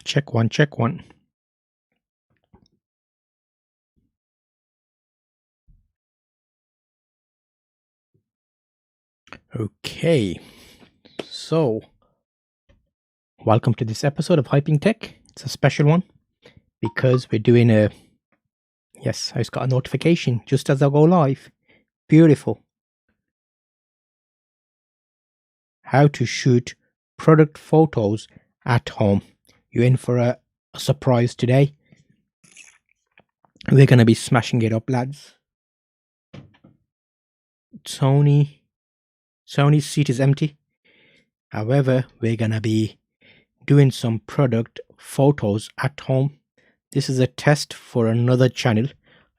Check one, check one. Okay, so welcome to this episode of Hyping Tech. It's a special one because we're doing a. Yes, I just got a notification just as I go live. Beautiful. How to shoot product photos at home. You're in for a surprise today. We're going to be smashing it up, lads. Sony's seat is empty. However, we're going to be doing some product photos at home. This is a test for another channel.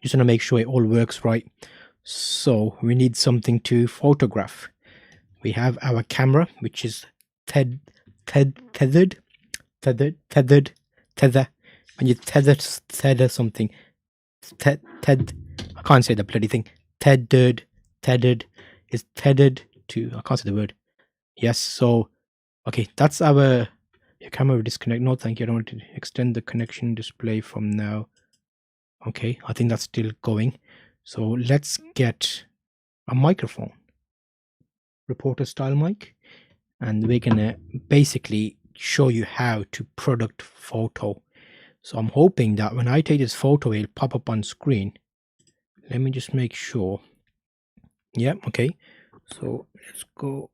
Just want to make sure it all works right. So we need something to photograph. We have our camera, which is tethered. When you tether something, I can't say the bloody thing. Tethered is tethered to. I can't say the word. Yes. So, okay, that's our. Your camera will disconnect. No, thank you. I don't want to extend the connection display from now. Okay, I think that's still going. So let's get a microphone, reporter style mic, and we're gonna basically show you how to product photo. So I'm hoping that when I take this photo, it'll pop up on screen. Let me just make sure. Yeah, okay. So let's go.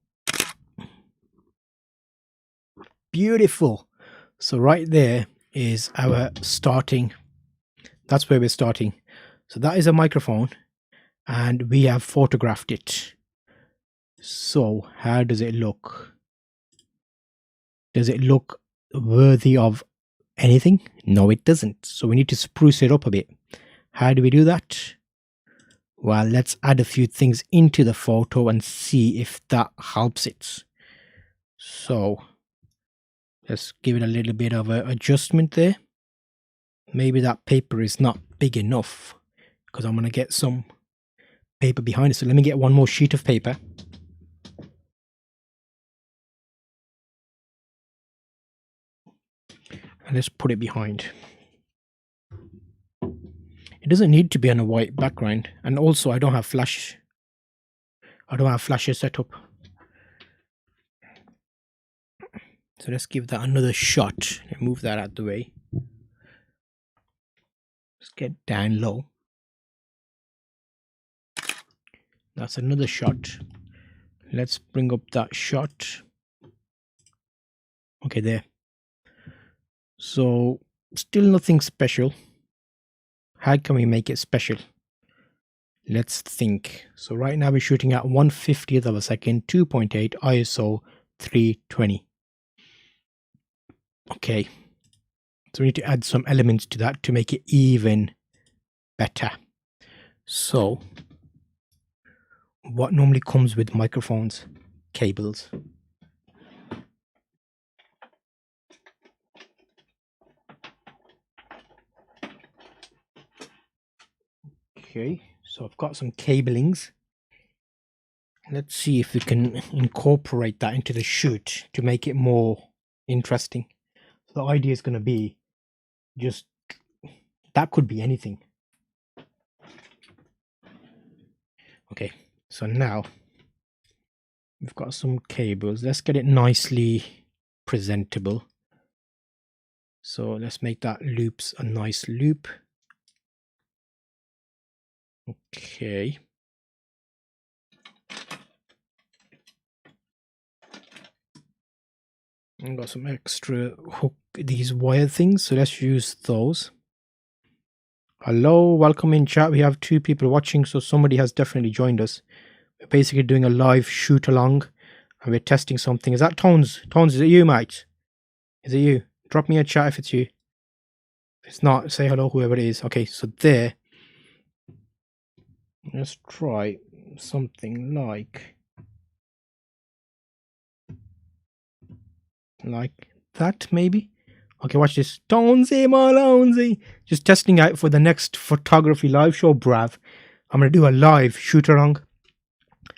Beautiful. So right there is our starting. That's where we're starting. So that is a microphone and we have photographed it. So how does it look? Does it look worthy of anything? No, it doesn't. So we need to spruce it up a bit. How do we do that? Well, let's add a few things into the photo and see if that helps it. So let's give it a little bit of an adjustment there. Maybe that paper is not big enough because I'm going to get some paper behind it. So let me get one more sheet of paper. And let's put it behind. It doesn't need to be on a white background. And also I don't have flash. I don't have flashes set up. So let's give that another shot and move that out the way. Let's get down low. That's another shot. Let's bring up that shot. Okay, there. So still nothing special. How can we make it special? Let's think. So right now we're shooting at 1/50th of a second, 2.8 ISO 320. Okay. So we need to add some elements to that to make it even better. So what normally comes with microphones? Cables. Okay, so I've got some cablings. Let's see if we can incorporate that into the shoot to make it more interesting. So the idea is going to be just, that could be anything. Okay, so now we've got some cables. Let's get it nicely presentable. So let's make that loops a nice loop. Okay. I've got some extra hook, these wire things, so let's use those. Hello, welcome in chat. We have 2 people watching, so somebody has definitely joined us. We're basically doing a live shoot along and we're testing something. Is that Tones? Tones, is it you, mate? Is it you? Drop me a chat if it's you. If it's not, say hello, whoever it is. Okay, so there. Let's try something like that, maybe. Okay, watch this. Tonesy Malonesy. Just testing out for the next photography live show, brav. I'm going to do a live shoot along.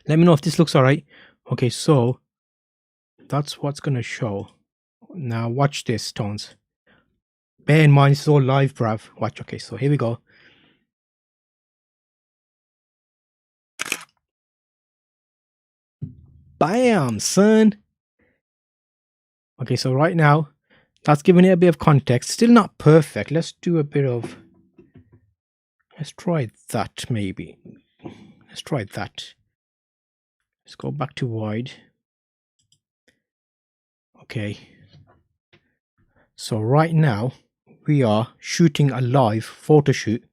Let me know if this looks alright. Okay, so that's what's going to show. Now watch this, Tones. Bear in mind, it's all live, bruv. Watch. Okay, so here we go. Bam, son. Okay, so right now, that's giving it a bit of context. Still not perfect. Let's do a bit of... Let's try that, maybe. Let's try that. Let's go back to wide. Okay. So right now, we are shooting a live photo shoot.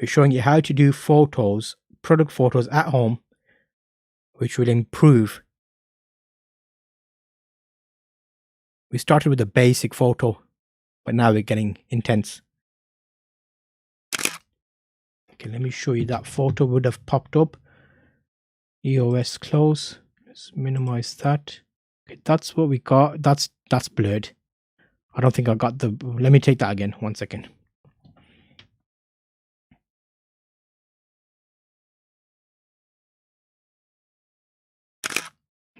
We're showing you how to do photos, product photos at home, which will improve. We started with a basic photo, but now we're getting intense. Okay, let me show you that photo would have popped up. EOS close. Let's minimize that. Okay, that's what we got. That's blurred. I don't think I got the... Let me take that again. 1 second.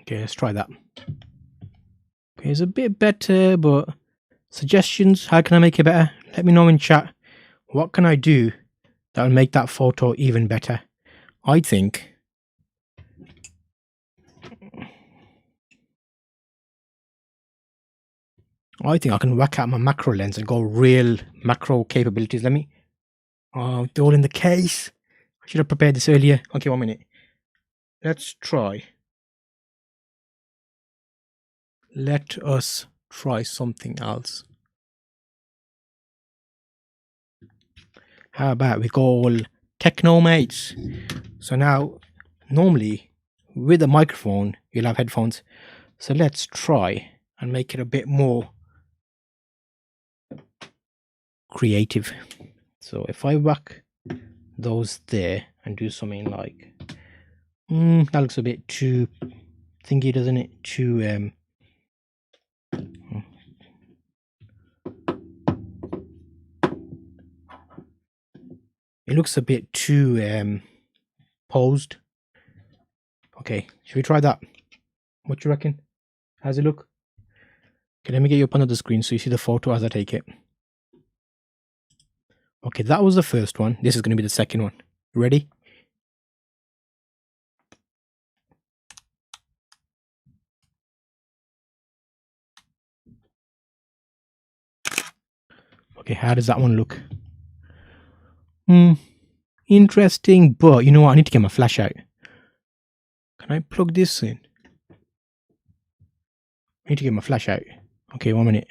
Okay, let's try that. Okay, it's a bit better, but suggestions, how can I make it better? Let me know in chat. What can I do that will make that photo even better? I think I can whack out my macro lens and go real macro capabilities. Let me... Oh, they're all in the case. I should have prepared this earlier. Okay, 1 minute. Let's try. Let us try something else. How about we go all techno, mates? So now, normally, with a microphone, you'll have headphones. So let's try and make it a bit more creative. So if I whack those there and do something like... that looks a bit too thingy, doesn't it? Too... It looks a bit too posed. Okay, should we try that? What do you reckon? How's it look? Okay, let me get you up on the screen so you see the photo as I take it. Okay, that was the first one. This is going to be the second one. Ready? Okay, how does that one look? Interesting, but you know what? I need to get my flash out. Can I plug this in? I need to get my flash out. Okay, 1 minute.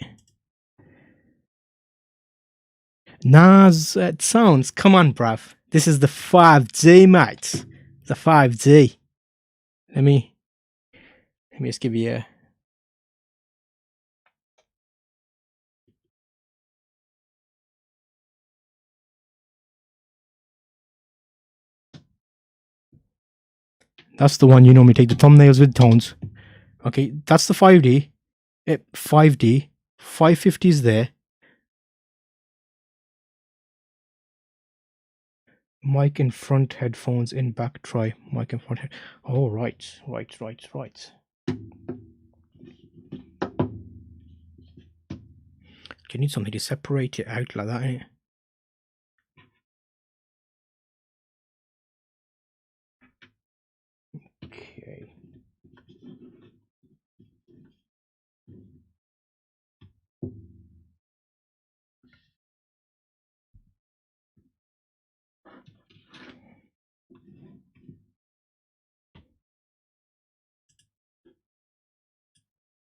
Nas, it sounds. Come on, bruv. This is the 5G, mate. The 5G. Let me just give you a... That's the one you normally take the thumbnails with tones. Okay, that's the 5D. 5D. 550 is there. Mic in front, headphones in back, try. Mic in front. Oh, right. You need something to separate it out like that, innit? Okay.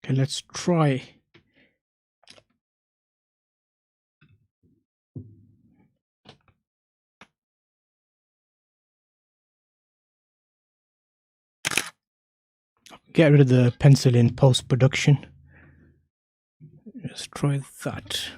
Okay, let's try. Get rid of the pencil in post-production. Let's try that.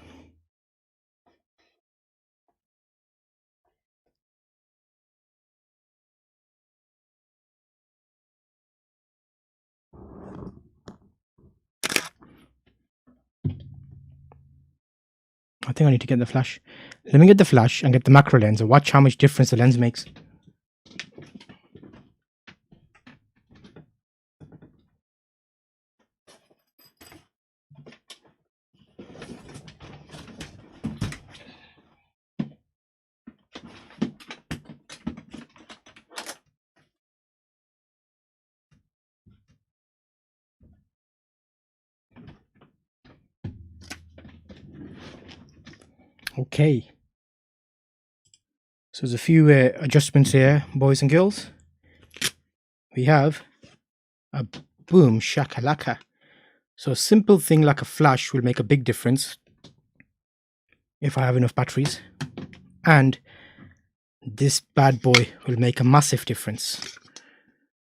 I think I need to get the flash. Let me get the flash and get the macro lens and watch how much difference the lens makes. Okay. So there's a few adjustments here, boys and girls. We have a boom shakalaka. So a simple thing like a flash will make a big difference if I have enough batteries. And this bad boy will make a massive difference.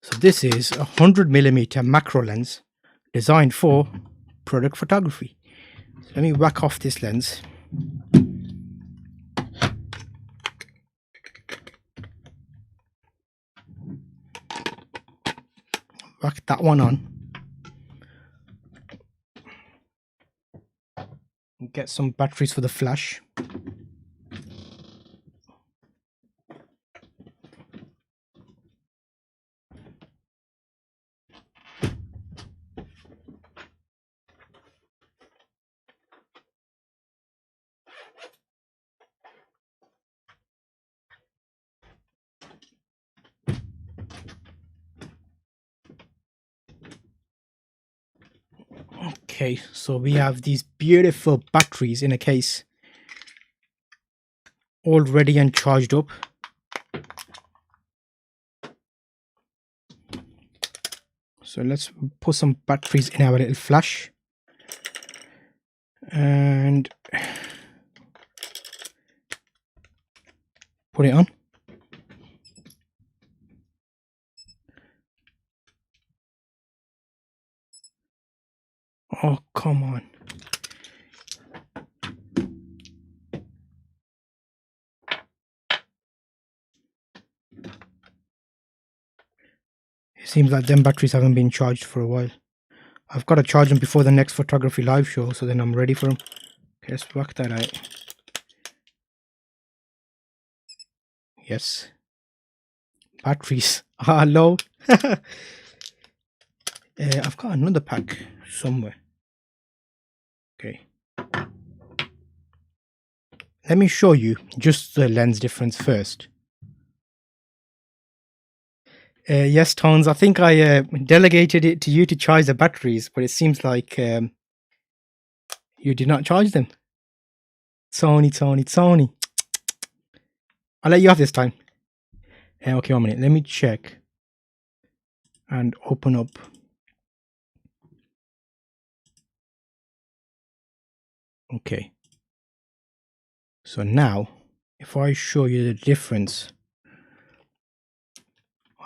So this is a 100mm macro lens designed for product photography. So let me whack off this lens. Whack that one on. Get some batteries for the flash. Okay, so we have these beautiful batteries in a case, all ready and charged up. So let's put some batteries in our little flash and put it on. Oh, come on. It seems like them batteries haven't been charged for a while. I've got to charge them before the next photography live show, so then I'm ready for them. Okay, let's work that out. Yes. Batteries are low. I've got another pack somewhere. Okay. Let me show you just the lens difference first. Yes, Tones, I think I delegated it to you to charge the batteries, but it seems like you did not charge them. Tony. I'll let you have this time. Okay, 1 minute. Let me check and open up. Okay. So now, if I show you the difference.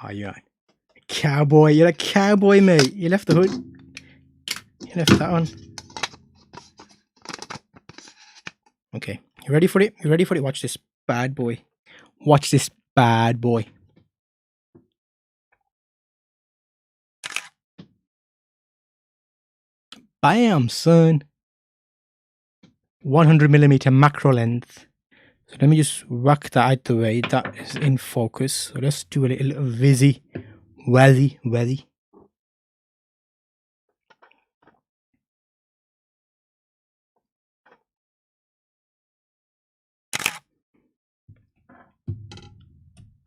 Oh, yeah. Cowboy. You're a cowboy, mate. You left the hood. You left that on. Okay. You ready for it? You ready for it? Watch this bad boy. Watch this bad boy. Bam, son. 100mm macro lens. So let me just whack that out the way. That is in focus. So let's do a little vizzy. Welly.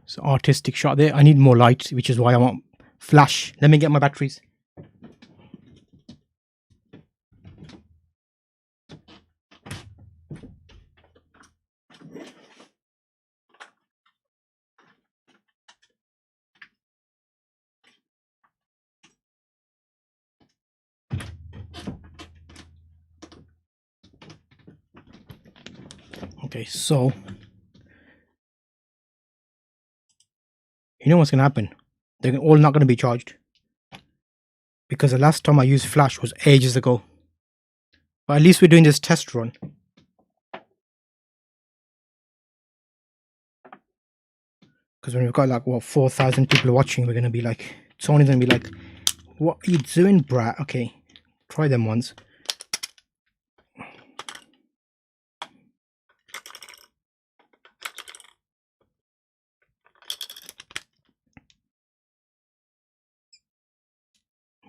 So artistic shot there. I need more light, which is why I want flash. Let me get my batteries. Okay, so you know what's going to happen? They're all not going to be charged. Because the last time I used flash was ages ago. But at least we're doing this test run. Because when we've got like, what, 4,000 people watching, we're going to be like, Tony's going to be like, what are you doing, brat? Okay, try them once.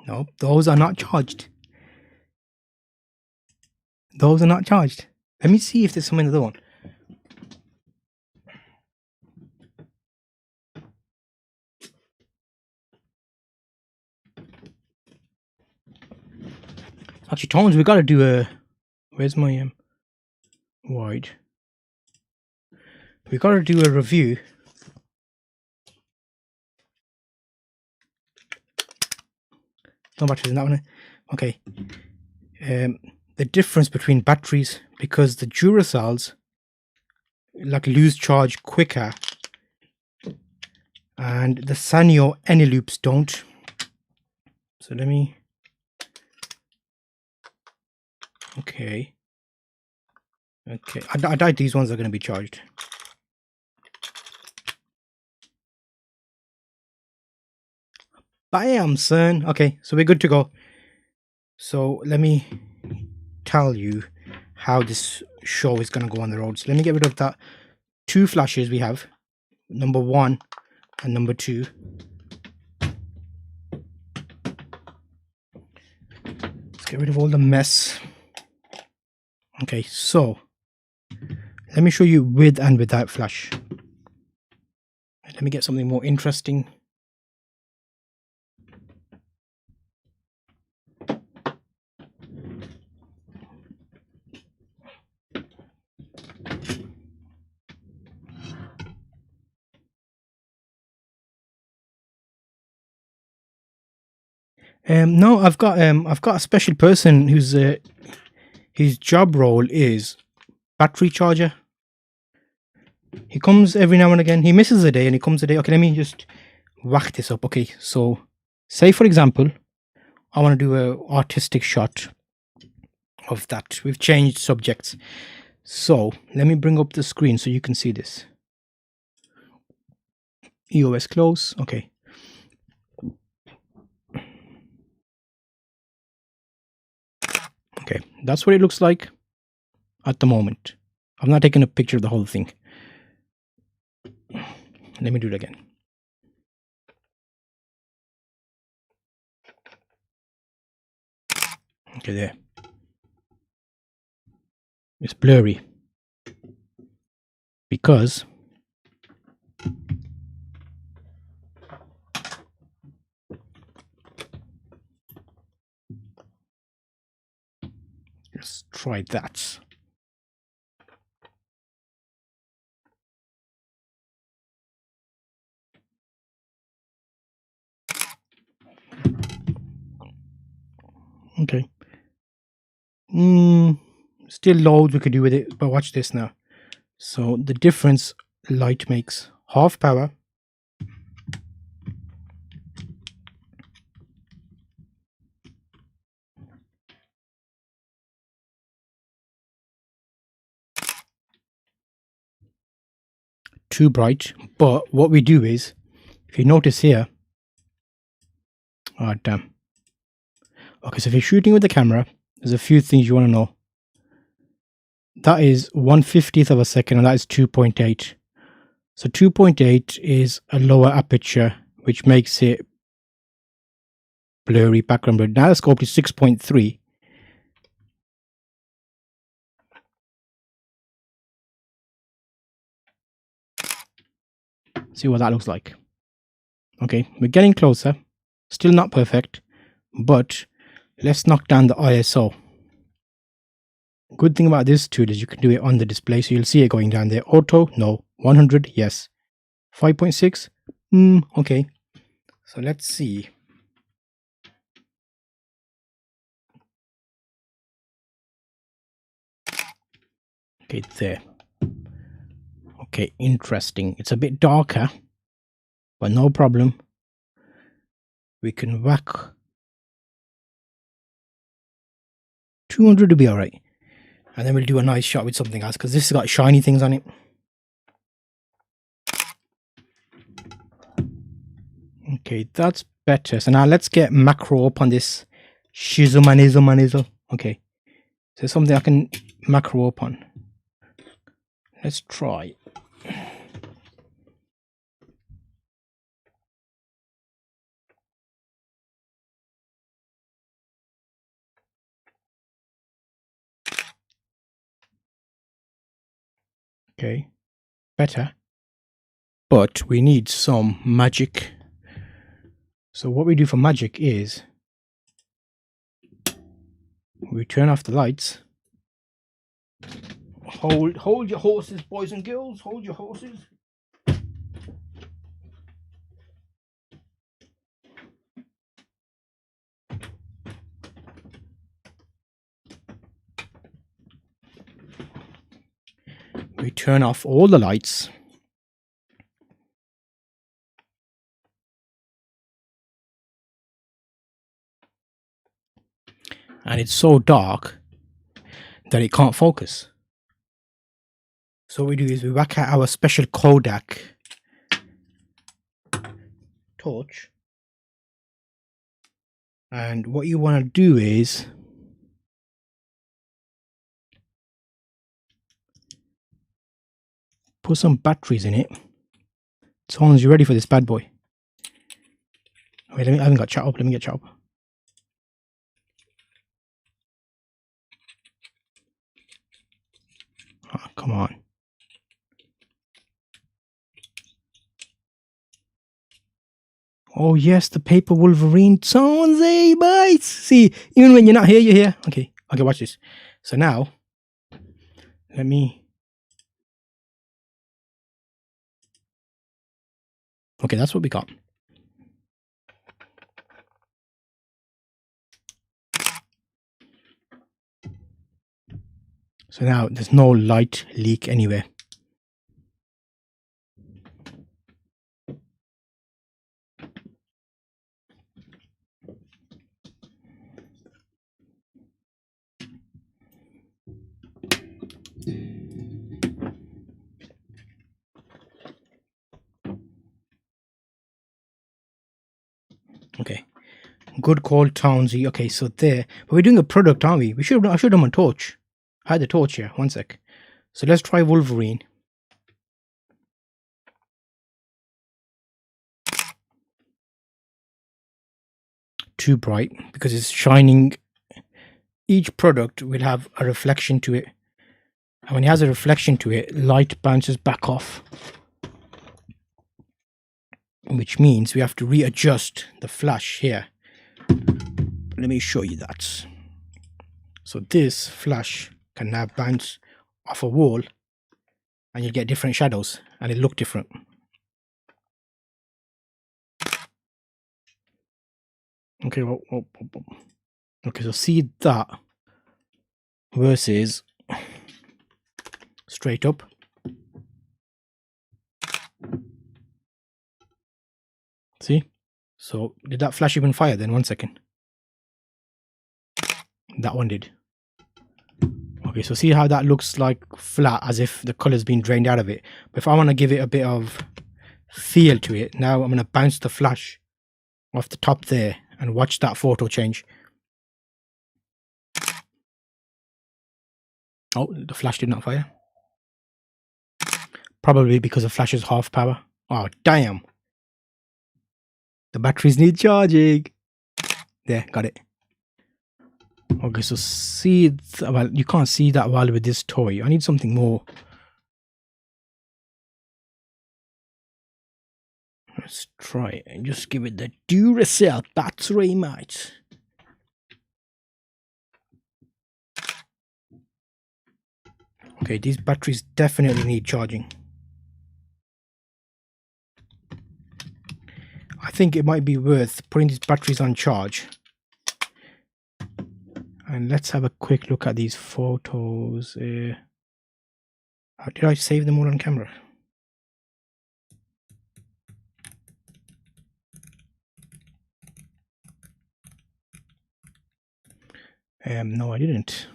Nope, those are not charged. Those are not charged. Let me see if there's some in the other one. Actually, Tones, we got to do a... Where's my wide? we got to do a review. No batteries in that one. Okay. The difference between batteries, because the Duracells like lose charge quicker and the Sanyo Eneloops don't. So let me, okay, I doubt these ones are going to be charged. Bam, son. Okay, so we're good to go. So let me tell you how this show is going to go on the road. So let me get rid of that 2 flashes we have, number 1 and number 2. Let's get rid of all the mess. Okay, so let me show you with and without flash. Let me get something more interesting. No, I've got a special person who's his job role is battery charger. He comes every now and again. He misses a day and he comes a day. Okay, let me just whack this up. Okay, so say for example, I want to do a artistic shot of that. We've changed subjects. So let me bring up the screen so you can see this. EOS close. Okay. Okay, that's what it looks like at the moment. I'm not taking a picture of the whole thing. Let me do it again. Okay, there. It's blurry because let's try that. Okay. Still loads we could do with it, but watch this now. So the difference light makes: half power, too bright. But what we do is, if you notice here, oh damn. Okay, so if you're shooting with the camera, there's a few things you want to know. That is 1/50th of a second, and that is 2.8. So 2.8 is a lower aperture, which makes it blurry background. But now the scope is 6.3. See what that looks like. Okay, we're getting closer. Still not perfect, but let's knock down the ISO. Good thing about this tool is you can do it on the display, so you'll see it going down there. Auto, no. 100, yes. 5.6, okay. So let's see. Okay, there. Okay, interesting. It's a bit darker, but no problem. We can whack 200 to be all right. And then we'll do a nice shot with something else, because this has got shiny things on it. Okay, that's better. So now let's get macro up on this Shizumanizo. Okay, so something I can macro up on. Let's try. Okay, better. But we need some magic. So what we do for magic is we turn off the lights. hold your horses, boys and girls. Hold your horses. We turn off all the lights. And it's so dark that it can't focus. So what we do is we whack out our special Kodak torch. And what you want to do is put some batteries in it. Tones, you ready for this bad boy? Wait, I haven't got chat up. Let me get chat up. Oh, come on. Oh yes, the paper Wolverine tones, hey bites. See, even when you're not here, you're here. Okay, watch this. So now, let me. Okay, that's what we got. So now there's no light leak anywhere. Okay, good call, Townsy. Okay, so there, but we're doing a product, aren't we? I should have done a torch. I had the torch here. One sec. So let's try Wolverine. Too bright because it's shining. Each product will have a reflection to it, and when it has a reflection to it, light bounces back off, which means we have to readjust the flash here. Let me show you that. So this flash can now bounce off a wall and you'll get different shadows and it look different. Okay, okay, so see that versus straight up. See? So did that flash even fire then? 1 second. That one did. Okay, so see how that looks like flat, as if the color's been drained out of it. But if I want to give it a bit of feel to it, now I'm going to bounce the flash off the top there and watch that photo change. Oh, the flash did not fire. Probably because the flash is half power. Oh, damn. The batteries need charging. There, got it. Okay, so see, well, you can't see that well with this toy. I need something more. Let's try it and just give it the Duracell battery, mate. Okay, these batteries definitely need charging. I think it might be worth putting these batteries on charge. And let's have a quick look at these photos. Did I save them all on camera? No, I didn't.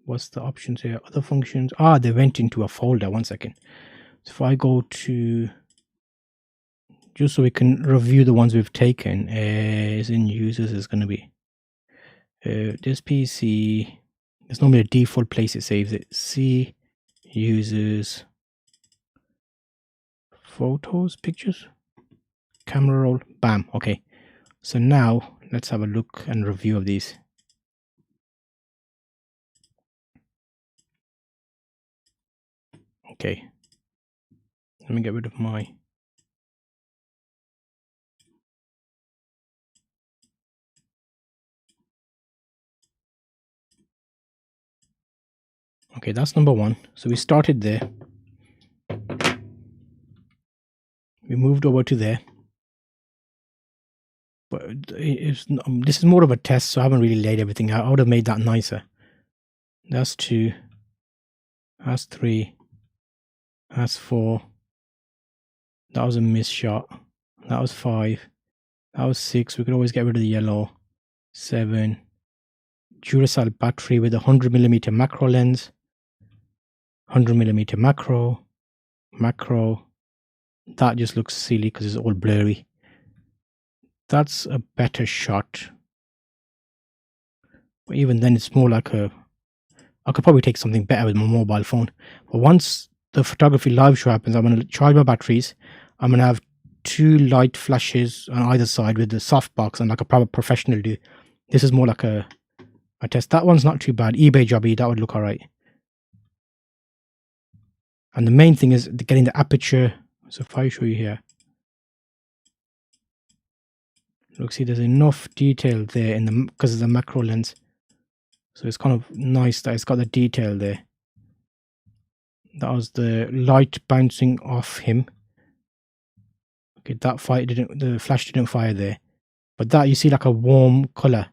What's the options here? Other functions. Ah, they went into a folder. 1 second. So if I go to, just so we can review the ones we've taken, is in users is going to be this PC. There's normally a default place it saves it. C users, photos, pictures, camera roll. Bam. Okay. So now let's have a look and review of these. Okay. Let me get rid of my. Okay, that's number one. So we started there. We moved over to there. But this is more of a test, so I haven't really laid everything out. I would have made that nicer. That's 2. That's 3. That's 4. That was a miss shot. That was 5. That was 6. We could always get rid of the yellow. 7. Duracell battery with a 100mm macro lens. 100mm macro. Macro. That just looks silly because it's all blurry. That's a better shot. But even then, it's more like a... I could probably take something better with my mobile phone. But once the photography live show happens, I'm going to charge my batteries. I'm going to have 2 light flashes on either side with the softbox and like a proper professional do. This is more like a test. That one's not too bad. eBay jobby, that would look alright. And the main thing is getting the aperture. So if I show you here, look, see, there's enough detail there in the because of the macro lens. So it's kind of nice that it's got the detail there. That was the light bouncing off him. Okay, the flash didn't fire there. But that, you see like a warm color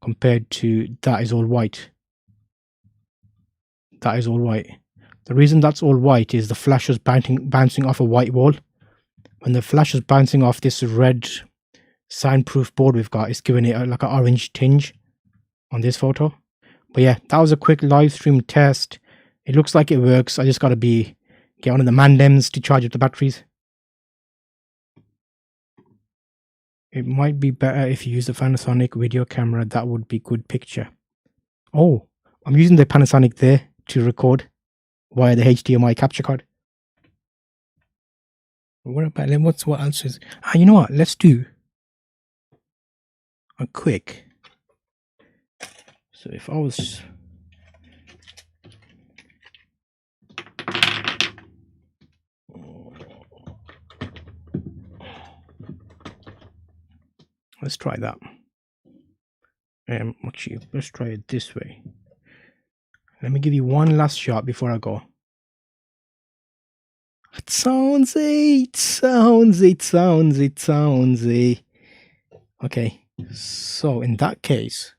compared to that is all white. That is all white. The reason that's all white is the flash was bouncing off a white wall. When the flash is bouncing off this red soundproof board we've got, it's giving it like an orange tinge on this photo. But yeah, that was a quick live stream test. It looks like it works. I just got to get one of the Mandems to charge up the batteries. It might be better if you use the Panasonic video camera. That would be good picture. Oh, I'm using the Panasonic there to record via the HDMI capture card. What else is... you know what? Let's do a quick... So if I was... Let's try that. Actually, let's try it this way. Let me give you one last shot before I go. It sounds. Okay, so in that case,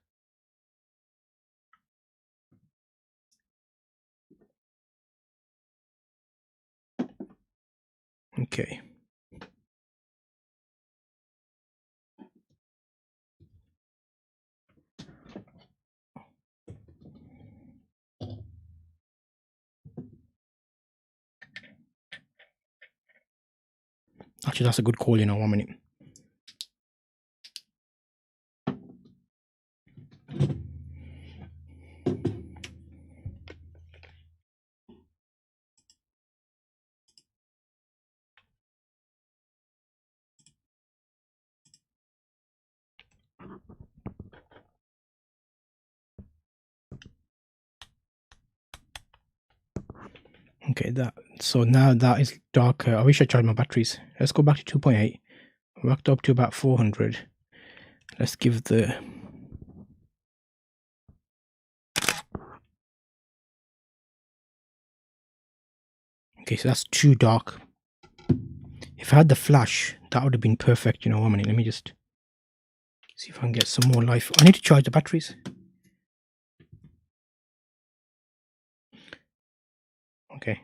okay. Actually, that's a good call, 1 minute. Okay, so now that is darker. I wish I charged my batteries. Let's go back to 2.8. Worked up to about 400. Let's give the... Okay, so that's too dark. If I had the flash, that would have been perfect, 1 minute. Let me just see if I can get some more life. I need to charge the batteries. Okay.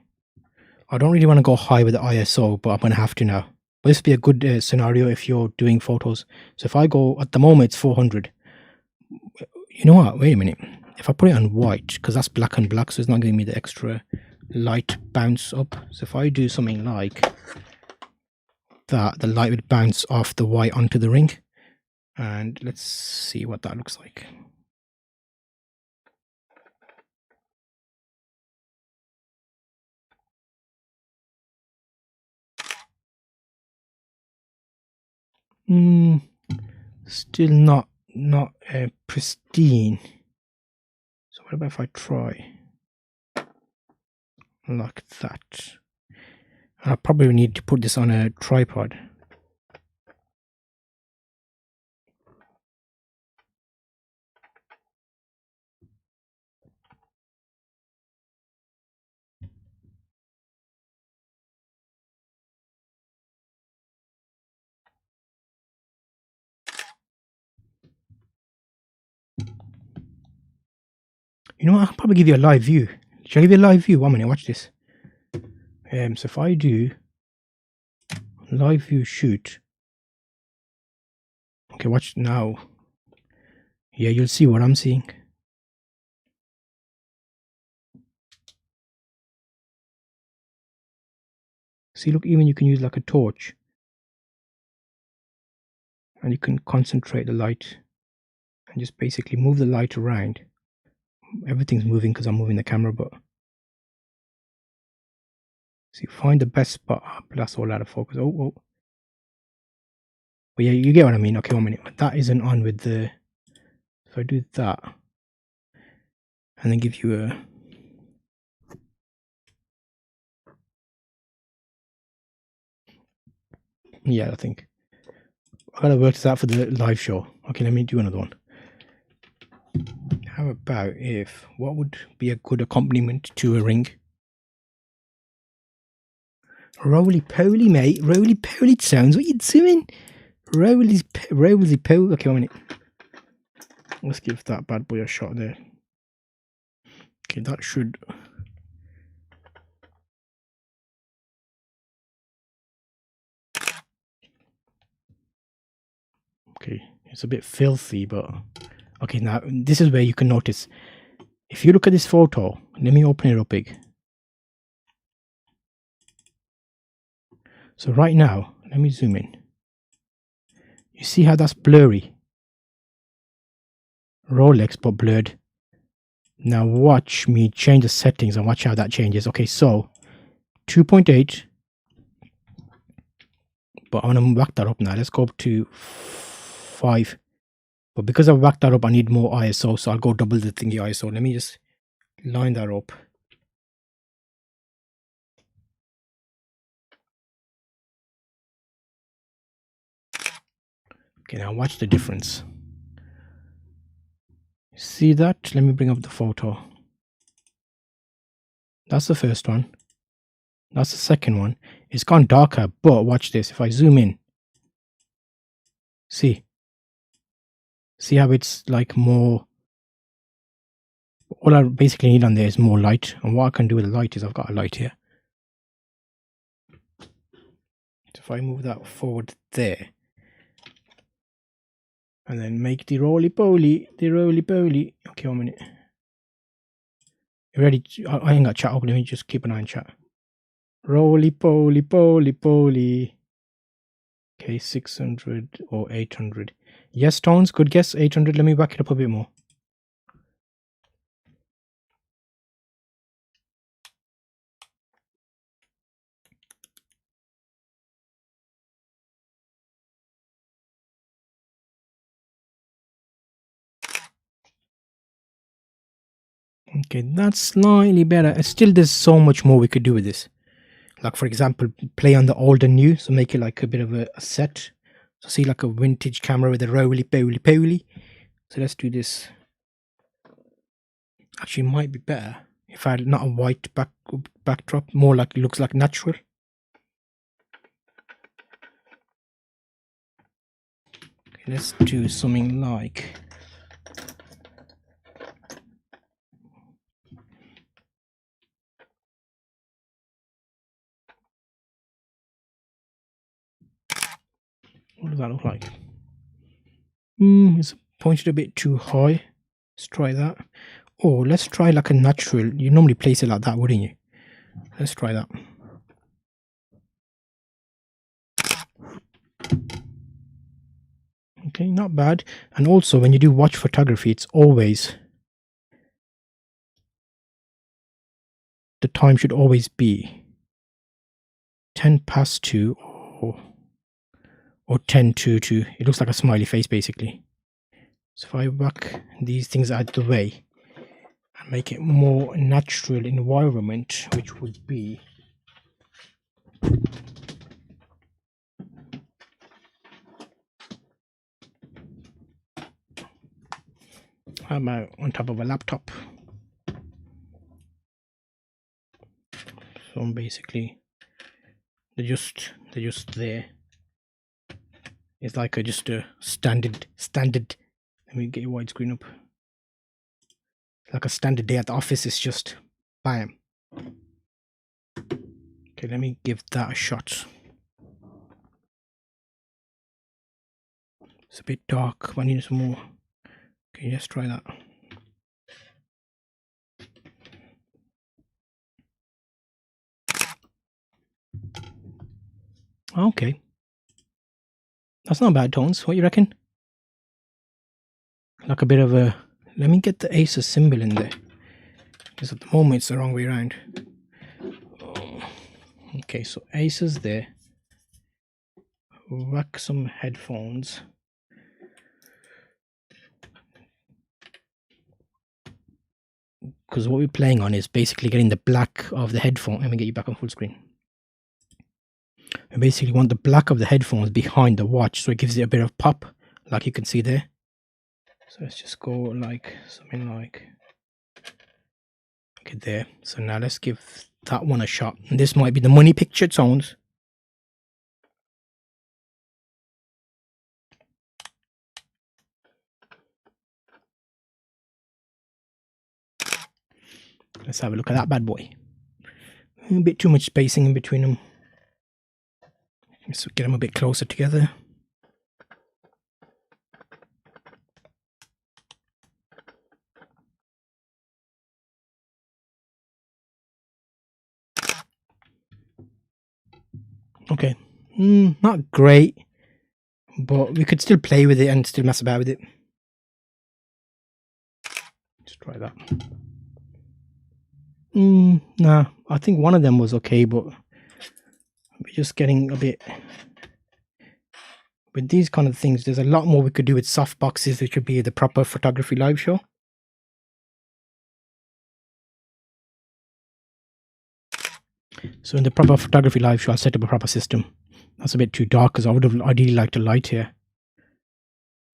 I don't really want to go high with the ISO, but I'm going to have to now. But this would be a good scenario if you're doing photos. So if I go, at the moment it's 400. You know what? Wait a minute. If I put it on white, because that's black and black, so it's not giving me the extra light bounce up. So if I do something like that, the light would bounce off the white onto the ring. And let's see what that looks like. Still not pristine. So what about if I try like that? I probably need to put this on a tripod. You know what? I'll probably give you a live view. Shall I give you a live view? 1 minute, watch this. So if I do live view shoot. Okay, watch now. Yeah, you'll see what I'm seeing. See, look, even you can use like a torch. And you can concentrate the light. And just basically move the light around. Everything's moving because I'm moving the camera, but... See, find the best spot. That's all out of focus. Oh. But yeah, you get what I mean. Okay, 1 minute. That isn't on with the... If I do that... And then give you a... Yeah, I think. I gotta work this out for the live show. Okay, let me do another one. How about if... What would be a good accompaniment to a ring? Roly-poly, mate. Roly-poly sounds. What you doing? Roly-poly. Okay, 1 minute. Let's give that bad boy a shot there. Okay, that should... Okay, it's a bit filthy, but... Okay, now, this is where you can notice. If you look at this photo, let me open it up big. So right now, let me zoom in. You see how that's blurry? Rolex, but blurred. Now watch me change the settings and watch how that changes. Okay, so 2.8. But I want to back that up now. Let's go up to 5. But because I've backed that up, I need more ISO. So I'll go double the thingy ISO. Let me just line that up. Okay, now watch the difference. See that? Let me bring up the photo. That's the first one. That's the second one. It's gone darker, but watch this. If I zoom in, see how it's like more... All I basically need on there is more light. And what I can do with the light is I've got a light here. So if I move that forward there, and then make the roly-poly. Okay, 1 minute. You ready? I ain't got chat up. Let me just keep an eye on chat. Roly-poly. Okay, 600 or 800. Yes, Tones, good guess. 800. Let me back it up a bit more. Okay, that's slightly better. Still, there's so much more we could do with this. Like, for example, play on the old and new. So make it like a bit of a set. So see like a vintage camera with a roly-poly. So let's do this. Actually, it might be better if I had not a white backdrop. More like it looks like natural. Okay, let's do something like... What does that look like? It's pointed a bit too high. Let's try that. Or let's try like a natural. You normally place it like that, wouldn't you? Let's try that. Okay, not bad. And also when you do watch photography, it's always... The time should always be 10 past 2 or 10 to 2. It looks like a smiley face basically. So if I back these things out the way and make it more natural environment, which would be... I'm on top of a laptop. So basically they're just there. It's like just a standard. Let me get your widescreen up. Like a standard day at the office is just bam. Okay, let me give that a shot. It's a bit dark, but I need some more. Okay, let's try that. Okay. That's not bad tones. What you reckon? Like a bit of a... Let me get the Asus symbol in there. Because at the moment it's the wrong way around. Okay, so Asus there. Whack some headphones. Because what we're playing on is basically getting the black of the headphone. Let me get you back on full screen. I basically want the black of the headphones behind the watch, so it gives it a bit of pop, like you can see there. So let's just go like something like okay there. So now let's give that one a shot. And this might be the money picture tones. Let's have a look at that bad boy. A bit too much spacing in between them. Let's get them a bit closer together. Okay, not great, but we could still play with it and still mess about with it. Let's try that. Nah, I think one of them was okay, but we're just getting a bit... With these kind of things, there's a lot more we could do with softboxes, which would be the proper photography live show. So in the proper photography live show, I'll set up a proper system. That's a bit too dark because I would have ideally liked a light here.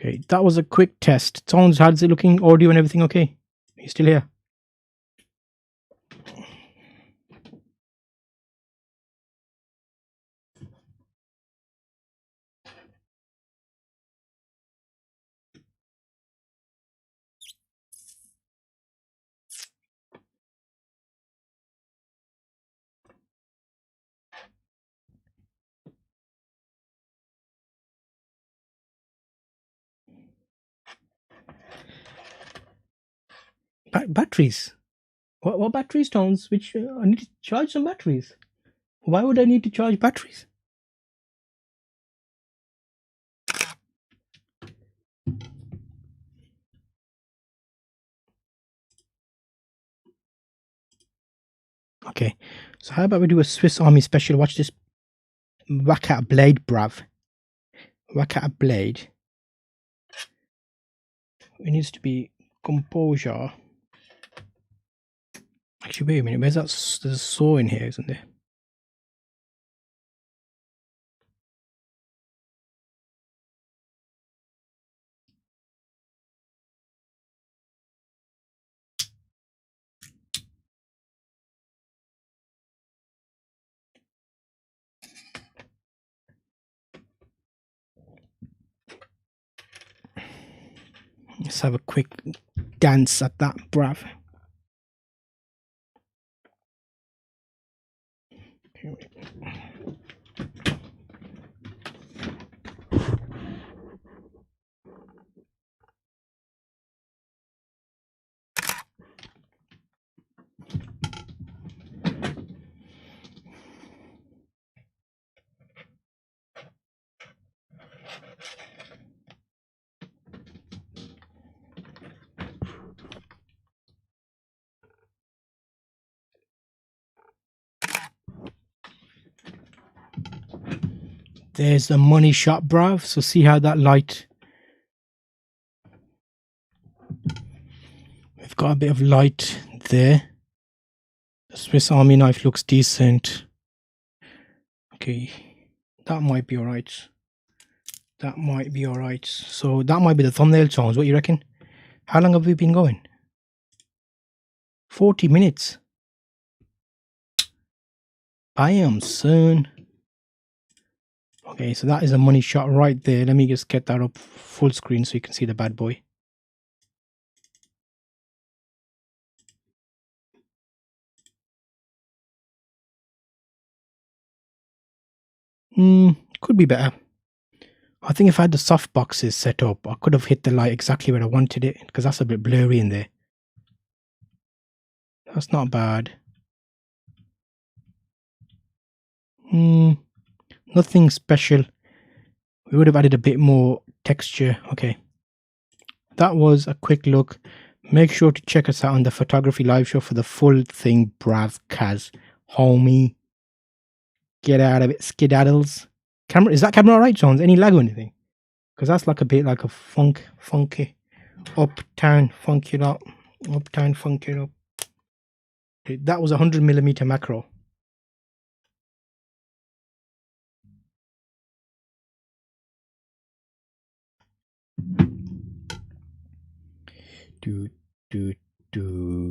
Okay, that was a quick test. Sounds, how's it looking? Audio and everything okay? Are you still here? Batteries? What batteries, Tones? Which I need to charge some batteries. Why would I need to charge batteries? Okay, so how about we do a Swiss Army special? Watch this. Whack at a blade, bruv. Whack at a blade. It needs to be composure. Actually, wait a minute. Where's that? There's a saw in here, isn't there? Let's have a quick dance at that, bruv. There's the money shot, bruv. So see how that light... We've got a bit of light there. The Swiss Army knife looks decent. Okay, that might be alright. That might be alright. So that might be the thumbnail sounds. What you reckon? How long have we been going? 40 minutes. Bam, son. Okay, so that is a money shot right there. Let me just get that up full screen so you can see the bad boy. Could be better. I think if I had the soft boxes set up, I could have hit the light exactly where I wanted it, because that's a bit blurry in there. That's not bad. Nothing special. We would have added a bit more texture. Okay. That was a quick look. Make sure to check us out on the Photography Live Show for the full thing, Brav Kaz. Homie. Get out of it, skedaddles. Camera, is that camera alright, Jones? Any lag or anything? Because that's like a bit like a funky, uptown, funky it up, uptown, funky it up. That was a 100mm macro. Do, do, do.